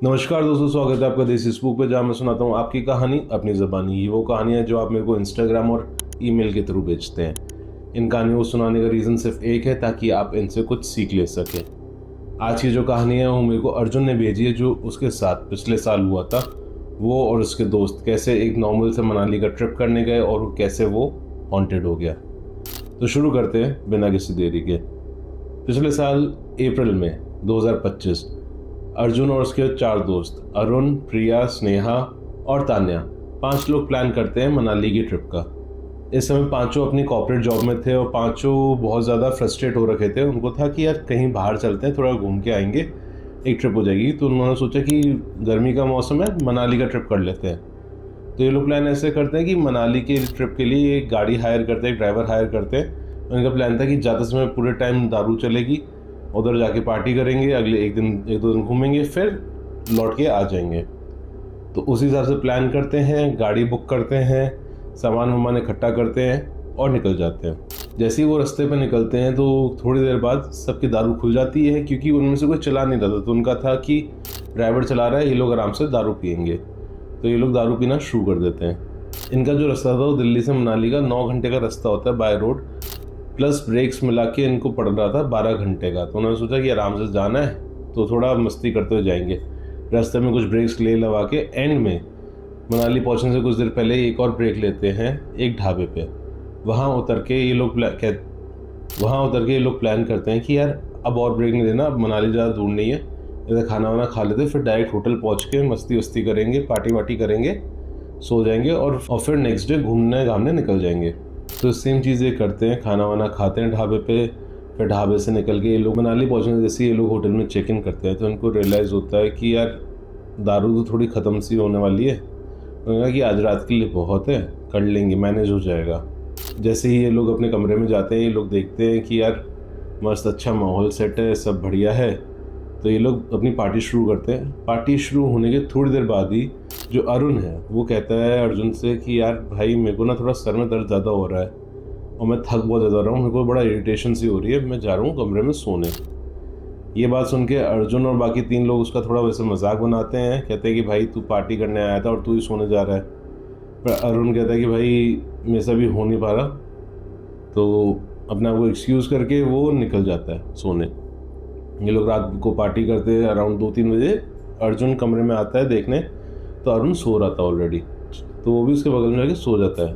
नमस्कार दोस्तों, स्वागत है आपका देसी स्पूक पे, जहाँ मैं सुनाता हूँ आपकी कहानी अपनी ज़बानी। ये वो कहानियाँ जो आप मेरे को इंस्टाग्राम और ईमेल के थ्रू भेजते हैं। इन कहानियों को सुनाने का रीज़न सिर्फ एक है, ताकि आप इनसे कुछ सीख ले सकें। आज की जो कहानी है वो मेरे को अर्जुन ने भेजी है, जो उसके साथ पिछले साल हुआ था। वो और उसके दोस्त कैसे एक नॉर्मल से मनाली का ट्रिप करने गए और कैसे वो हॉन्टेड हो गया। तो शुरू करते हैं बिना किसी देरी के। पिछले साल अप्रैल में 2025 अर्जुन और उसके 4 दोस्त अरुण, प्रिया, स्नेहा और तान्या 5 लोग प्लान करते हैं मनाली की ट्रिप का। इस समय पांचों अपनी कॉर्पोरेट जॉब में थे और पांचों बहुत ज़्यादा फ्रस्ट्रेट हो रखे थे। उनको था कि यार कहीं बाहर चलते हैं, थोड़ा घूम के आएंगे, एक ट्रिप हो जाएगी। तो उन्होंने सोचा कि गर्मी का मौसम है, मनाली का ट्रिप कर लेते हैं। तो ये लोग प्लान ऐसे करते हैं कि मनाली के ट्रिप के लिए एक गाड़ी हायर करते हैं, एक ड्राइवर हायर करते हैं। उनका प्लान था कि ज़्यादा समय पूरे टाइम दारू चलेगी, उधर जाके पार्टी करेंगे, अगले एक दो दिन घूमेंगे, फिर लौट के आ जाएंगे। तो उसी हिसाब से प्लान करते हैं, गाड़ी बुक करते हैं, सामान वामान इकट्ठा करते हैं और निकल जाते हैं। जैसे ही वो रास्ते पे निकलते हैं तो थोड़ी देर बाद सबकी दारू खुल जाती है, क्योंकि उनमें से कोई चला नहीं रहा था। तो उनका था कि ड्राइवर चला रहा है, ये लोग आराम से दारू पियेंगे। तो ये लोग दारू पीना शुरू कर देते हैं। इनका जो रास्ता था वो दिल्ली से मनाली का 9 घंटे का रास्ता होता है बाय रोड, प्लस ब्रेक्स मिला के इनको पड़ रहा था 12 घंटे का। तो उन्होंने सोचा कि आराम से जाना है तो थोड़ा मस्ती करते हुए जाएंगे। रास्ते में कुछ ब्रेक्स ले लगा के एंड में मनाली पहुंचने से कुछ देर पहले एक और ब्रेक लेते हैं एक ढाबे पे। वहाँ उतर के ये लोग प्लान करते हैं कि यार अब और ब्रेक नहीं देना, अब मनाली ज़्यादा दूर नहीं है, इधर खाना वाना खा लेते, फिर डायरेक्ट होटल पहुँच के मस्ती वस्ती करेंगे, पार्टी वार्टी करेंगे, सो जाएंगे और फिर नेक्स्ट डे घूमने घामने निकल जाएंगे। तो सेम चीज़ें करते हैं, खाना वाना खाते हैं ढाबे पे। फिर ढाबे से निकल के ये लोग मनाली पहुँचने जैसे ये लोग होटल में चेक इन करते हैं तो इनको रियलाइज़ होता है कि यार दारू तो थोड़ी ख़त्म सी होने वाली है। उन्होंने कहा कि आज रात के लिए बहुत है, कर लेंगे, मैनेज हो जाएगा। जैसे ही ये लोग अपने कमरे में जाते हैं, ये लोग देखते हैं कि यार मस्त अच्छा माहौल सेट है, सब बढ़िया है। तो ये लोग अपनी पार्टी शुरू करते हैं। पार्टी शुरू होने के थोड़ी देर बाद ही जो अरुण है वो कहता है अर्जुन से कि यार भाई मेरे को ना थोड़ा सर में दर्द ज़्यादा हो रहा है और मैं थक बहुत ज़्यादा रहा हूँ, मेरे को बड़ा इरिटेशन सी हो रही है, मैं जा रहा हूँ कमरे में सोने। ये बात सुन के अर्जुन और बाकी 3 लोग उसका थोड़ा वैसे मजाक बनाते हैं, कहते हैं कि भाई तू पार्टी करने आया था और तू ही सोने जा रहा है। पर अरुण कहता है कि भाई मेरे से भी हो नहीं पा रहा। तो अपने आप को एक्सक्यूज़ करके वो निकल जाता है सोने। ये लोग रात को पार्टी करते हैं। अराउंड 2-3 बजे अर्जुन कमरे में आता है देखने, तो अरुण सो रहा था ऑलरेडी। तो वो भी उसके बगल में जाके सो जाता है।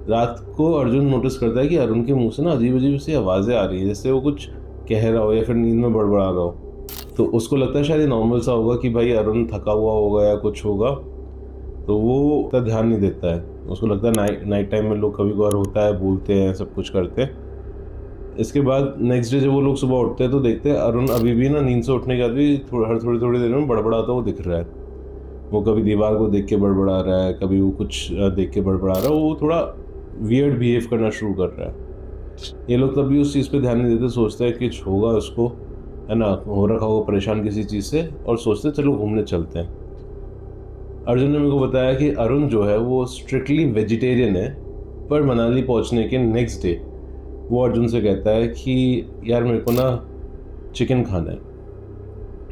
रात को अर्जुन नोटिस करता है कि अरुण के मुंह से ना अजीब अजीब सी आवाज़ें आ रही हैं, जैसे वो कुछ कह रहा हो या फिर नींद में बड़बड़ा रहा हो। तो उसको लगता है शायद ये नॉर्मल सा होगा कि भाई अरुण थका हुआ होगा या कुछ होगा। तो वो उतना ध्यान नहीं देता है। उसको लगता है नाइट टाइम में लोग कभी कभार होता है, बोलते हैं, सब कुछ करते हैं। इसके बाद नेक्स्ट डे जब वो लोग सुबह उठते हैं तो देखते हैं अरुण अभी भी ना नींद से उठने के बाद भी हर थोड़ी देर में बड़बड़ाता वो दिख रहा है। वो कभी दीवार को देख के बड़बड़ा रहा है, कभी वो कुछ देख के बड़बड़ा रहा है। वो थोड़ा वियर्ड बिहेव करना शुरू कर रहा है। ये लोग तभी उस चीज़ पे ध्यान नहीं देते, सोचते हैं कि कुछ होगा उसको, है ना, हो रखा होगा परेशान किसी चीज़ से, और सोचते चलो घूमने चलते हैं। अर्जुन ने मेरे को बताया कि अरुण जो है वो स्ट्रिक्टली वेजिटेरियन है, पर मनाली पहुंचने के नेक्स्ट डे वो अर्जुन से कहता है कि यार मेरे को ना चिकन खाना है।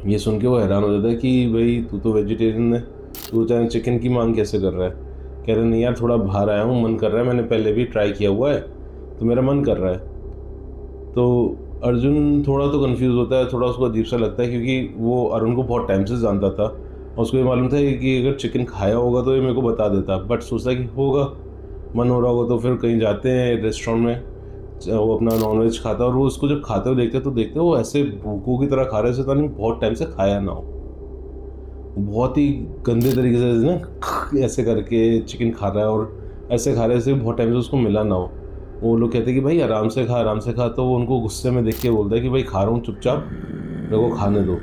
ये सुन के वो हैरान हो जाता है कि भाई तू तो वेजिटेरियन है, तू चाहे चिकन की मांग कैसे कर रहा है। कह रहे नहीं यार, थोड़ा बाहर आया हूँ, मन कर रहा है, मैंने पहले भी ट्राई किया हुआ है तो मेरा मन कर रहा है। तो अर्जुन थोड़ा तो कंफ्यूज होता है, थोड़ा उसको अजीब सा लगता है, क्योंकि वो अरुण को बहुत टाइम से जानता था और उसको ये मालूम था कि अगर चिकन खाया होगा तो ये मेरे को बता देता। बट सोचता है कि होगा, मन हो रहा होगा तो फिर कहीं जाते हैं रेस्टोरेंट में, वो अपना नॉनवेज खाता है। और वो उसको जब खाते हुए देखते तो देखते वो ऐसे भूखों की तरह खा रहे थे, नहीं बहुत टाइम से खाया ना हो, बहुत ही गंदे तरीके से ना ऐसे करके चिकन खा रहा है और ऐसे खा रहे से बहुत टाइम से उसको मिला ना हो। वो लोग कहते हैं कि भाई आराम से खा, आराम से खा। तो वो उनको गुस्से में देख के बोलता है कि भाई खा रहा हूँ, चुपचाप मेरे को खाने दो,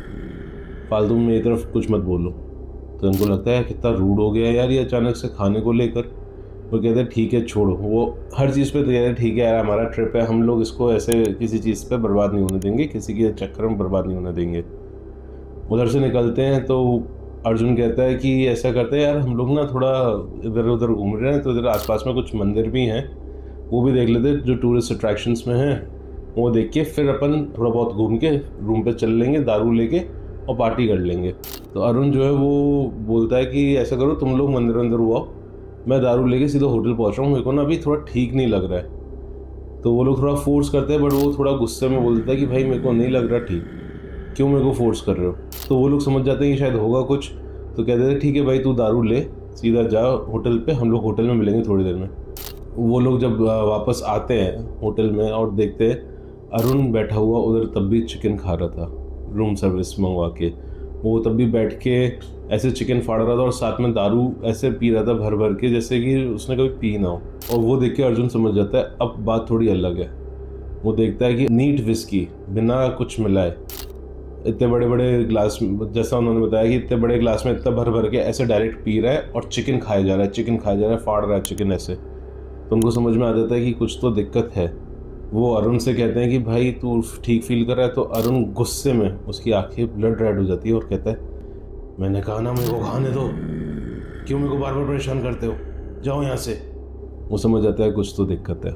फालतू में मेरी तरफ कुछ मत बोलो। तो उनको लगता है कितना रूड हो गया यार ये अचानक से खाने को लेकर। वो कहते हैं ठीक है छोड़ो, वो हर चीज़ पे तैयार है, ठीक है यार हमारा ट्रिप है, हम लोग इसको ऐसे किसी चीज़ पे बर्बाद नहीं होने देंगे, किसी के चक्कर में बर्बाद नहीं होने देंगे। उधर से निकलते हैं तो अर्जुन कहता है कि ऐसा करते हैं यार, हम लोग ना थोड़ा इधर उधर घूम रहे हैं तो इधर आसपास में कुछ मंदिर भी हैं, वो भी देख लेते जो टूरिस्ट अट्रैक्शंस में हैं, वो देख के फिर अपन थोड़ा बहुत घूम के रूम पे चल लेंगे दारू लेके और पार्टी कर लेंगे। तो अरुण जो है वो बोलता है कि ऐसा करो, तुम लोग मंदिर अंदर हुआ, मैं दारू लेके सीधा होटल पहुँच रहा हूँ, मेरे को ना अभी थोड़ा ठीक नहीं लग रहा है। तो वो लोग थोड़ा फोर्स करते हैं, बट वो थोड़ा गुस्से में बोलता है कि भाई मेरे को नहीं लग रहा ठीक, क्यों मेरे को फोर्स कर रहे हो। तो वो लोग समझ जाते हैं कि शायद होगा कुछ, तो कहते हैं ठीक है भाई तू दारू ले, सीधा जा होटल पे, हम लोग होटल में मिलेंगे थोड़ी देर में। वो लोग जब वापस आते हैं होटल में और देखते हैं अरुण बैठा हुआ उधर तब भी चिकन खा रहा था रूम सर्विस मंगवा के। वो तब भी बैठ के ऐसे चिकन फाड़ रहा था और साथ में दारू ऐसे पी रहा था भर भर के जैसे कि उसने कभी पी ना हो। और वो देख के अर्जुन समझ जाता है अब बात थोड़ी अलग है। वो देखता है कि नीट विस्की बिना कुछ मिलाए इतने बड़े बड़े ग्लास, जैसा उन्होंने बताया कि इतने बड़े ग्लास में इतना भर भर के ऐसे डायरेक्ट पी रहा है और चिकन खाया जा रहा है, चिकन खाया जा रहा है, फाड़ रहा है चिकन ऐसे। तो उनको समझ में आ जाता है कि कुछ तो दिक्कत है। वो अरुण से कहते हैं कि भाई तू ठीक फील कर रहा है। तो अरुण गुस्से में, उसकी आंखें ब्लड रेड हो जाती है और कहता है मैंने कहा ना मेरे को खाने दो, क्यों मेरे को बार बार परेशान करते हो, जाओ यहाँ से। वो समझ जाता है कुछ तो दिक्कत है।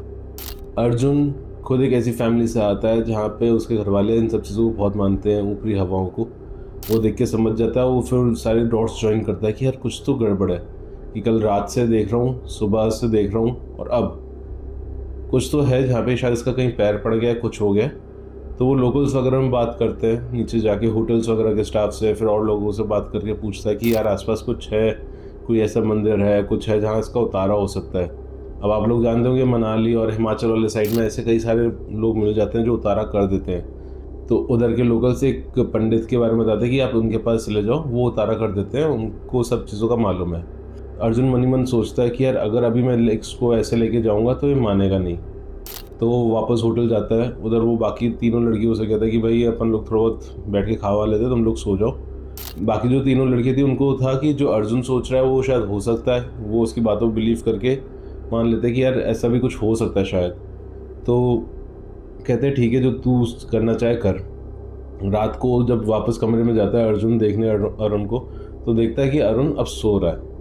अर्जुन खुद एक ऐसी फैमिली से आता है जहाँ पे उसके घर वाले इन सब चीज़ों को बहुत मानते हैं, ऊपरी हवाओं को। वो देख के समझ जाता है, वो फिर सारे डॉट्स ज्वाइन करता है कि यार कुछ तो गड़बड़ है, कि कल रात से देख रहा हूँ, सुबह से देख रहा हूँ और अब कुछ तो है जहाँ पे शायद इसका कहीं पैर पड़ गया, कुछ हो गया। तो वो लोकल्स वगैरह में बात करते हैं, नीचे जाके होटल्स वगैरह के स्टाफ से, फिर और लोगों से बात करके पूछता है कि यार आसपास कुछ है, कोई ऐसा मंदिर है, कुछ है जहाँ इसका उतारा हो सकता है। अब आप लोग जानते होंगे मनाली और हिमाचल वाले साइड में ऐसे कई सारे लोग मिल जाते हैं जो उतारा कर देते हैं। तो उधर के लोकल से एक पंडित के बारे में बताते हैं कि आप उनके पास चले जाओ, वो उतारा कर देते हैं, उनको सब चीज़ों का मालूम है। अर्जुन मनी मन सोचता है कि यार अगर अभी मैं इसको ऐसे लेके जाऊँगा तो ये मानेगा नहीं। तो वो वापस होटल जाता है। उधर वो बाकी तीनों लड़कियों से कहता है कि भाई अपन लोग थोड़ा बहुत बैठ के खावा लेते, तुम लोग सो जाओ। बाकी जो तीनों लड़की थी उनको था कि जो अर्जुन सोच रहा है वो शायद हो सकता है, वो उसकी बातों को बिलीव करके मान लेते हैं कि यार ऐसा भी कुछ हो सकता है शायद। तो कहते हैं ठीक है जो तू करना चाहे कर। रात को जब वापस कमरे में जाता है अर्जुन देखने अरुण को, तो देखता है कि अरुण अब सो रहा है,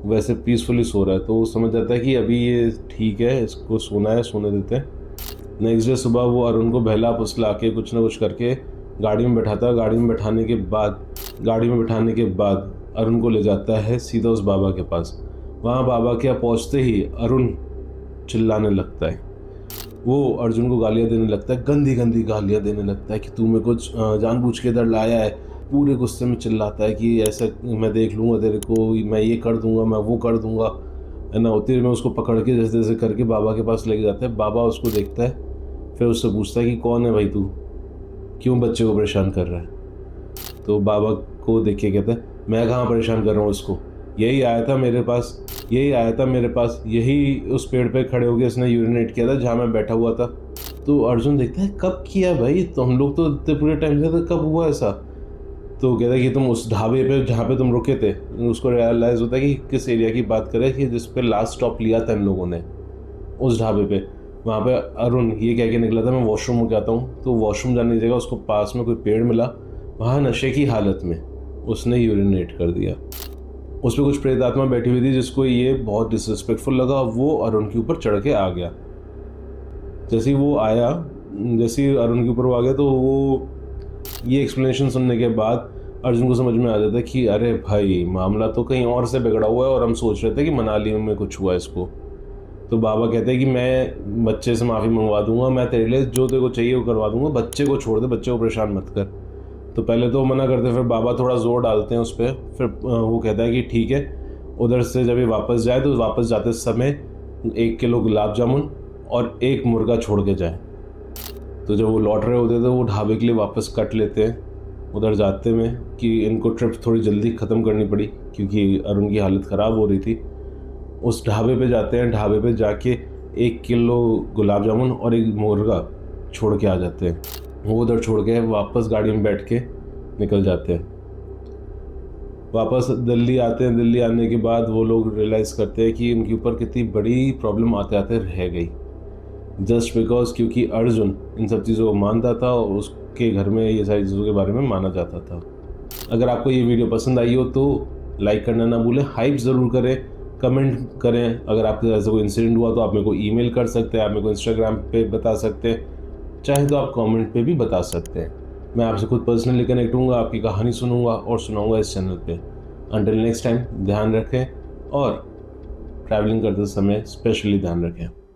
वैसे पीसफुली सो रहा है। तो वो समझ जाता है कि अभी ये ठीक है, इसको सोना है, सोने देते हैं। नेक्स्ट डे सुबह वो अरुण को बहला फुसला के कुछ ना कुछ करके गाड़ी में बैठाता है। गाड़ी में बैठाने के बाद अरुण को ले जाता है सीधा उस बाबा के पास। वहाँ बाबा के यहाँ पहुँचते ही अरुण चिल्लाने लगता है, वो अर्जुन को गालियाँ देने लगता है, गंदी गंदी गालियाँ देने लगता है कि तू मेरे को जानबूझ के इधर लाया है। पूरे गुस्से में चिल्लाता है कि ऐसा मैं देख लूँगा तेरे को, मैं ये कर दूँगा, मैं वो कर दूँगा, है ना। उतने में उसको पकड़ के जैसे जैसे करके बाबा के पास लेके जाता है। बाबा उसको देखता है, फिर उससे पूछता है कि कौन है भाई तू, क्यों बच्चे को परेशान कर रहा है। तो बाबा को देख के कहता है मैं कहाँ परेशान कर रहा हूँ उसको, यही आया था मेरे पास, यही उस पेड़ पे खड़े होकर इसने यूरिनेट किया था जहाँ मैं बैठा हुआ था। तो अर्जुन देखता है कब किया भाई, तो हम लोग तो इतने पूरे टाइम से थे, कब हुआ ऐसा। तो कहता है कि तुम उस ढाबे पे जहाँ पे तुम रुके थे, उसको रियलाइज़ होता है कि किस एरिया की बात करें, कि जिस पे लास्ट स्टॉप लिया था इन लोगों ने, उस ढाबे पे। वहाँ पे अरुण ये कह के निकला था मैं वॉशरूम हो जाता हूँ। तो वॉशरूम जाने की जगह उसको पास में कोई पेड़ मिला, वहाँ नशे की हालत में उसने यूरिनेट कर दिया। उस पर कुछ प्रेत आत्मा बैठी हुई थी जिसको ये बहुत डिसरिस्पेक्टफुल लगा, वो अरुण के ऊपर चढ़ के आ गया। जैसे ही अरुण के ऊपर वो आ गया, तो वो ये एक्सप्लेनेशन सुनने के बाद अर्जुन को समझ में आ जाता है कि अरे भाई मामला तो कहीं और से बिगड़ा हुआ है, और हम सोच रहे थे कि मनाली में कुछ हुआ इसको। तो बाबा कहते हैं कि मैं बच्चे से माफ़ी मंगवा दूंगा, मैं तेरे लिए जो तेरे को चाहिए वो करवा दूंगा, बच्चे को छोड़ दे, बच्चे को परेशान मत कर। तो पहले तो मना करते, फिर बाबा थोड़ा ज़ोर डालते हैं उस पर। फिर वो कहता है कि ठीक है, उधर से जब ये वापस जाए तो वापस जाते समय 1 किलो गुलाब जामुन और 1 मुर्गा छोड़ के जाए। तो जब वो लौट रहे होते तो वो ढाबे के लिए वापस कट लेते हैं उधर जाते में, कि इनको ट्रिप थोड़ी जल्दी ख़त्म करनी पड़ी क्योंकि अरुण की हालत ख़राब हो रही थी। उस ढाबे पे जाते हैं, ढाबे पे जाके 1 किलो गुलाब जामुन और 1 मुर्गा छोड़ के आ जाते हैं। वो उधर छोड़ के वापस गाड़ी में बैठ के निकल जाते हैं। वापस दिल्ली आते हैं। दिल्ली आने के बाद वो लोग रियलाइज़ करते हैं कि इनके ऊपर कितनी बड़ी प्रॉब्लम आते आते रह गई, जस्ट बिकॉज क्योंकि अर्जुन इन सब चीज़ों को मानता था और उसके घर में ये सारी चीज़ों के बारे में माना जाता था। अगर आपको ये वीडियो पसंद आई हो तो लाइक करना ना भूलें, हाइप ज़रूर करें, कमेंट करें। अगर आपके साथ ऐसा कोई इंसिडेंट हुआ तो आप मेरे को ईमेल कर सकते हैं, आप मेरे को इंस्टाग्राम पे बता सकते हैं, चाहे तो आप कमेंट पे भी बता सकते हैं। मैं आपसे खुद पर्सनली कनेक्ट हूँगा, आपकी कहानी सुनूंगा और सुनाऊंगा इस चैनल पे। अंटिल नेक्स्ट टाइम, ध्यान रखें और ट्रैवलिंग करते समय स्पेशली ध्यान रखें।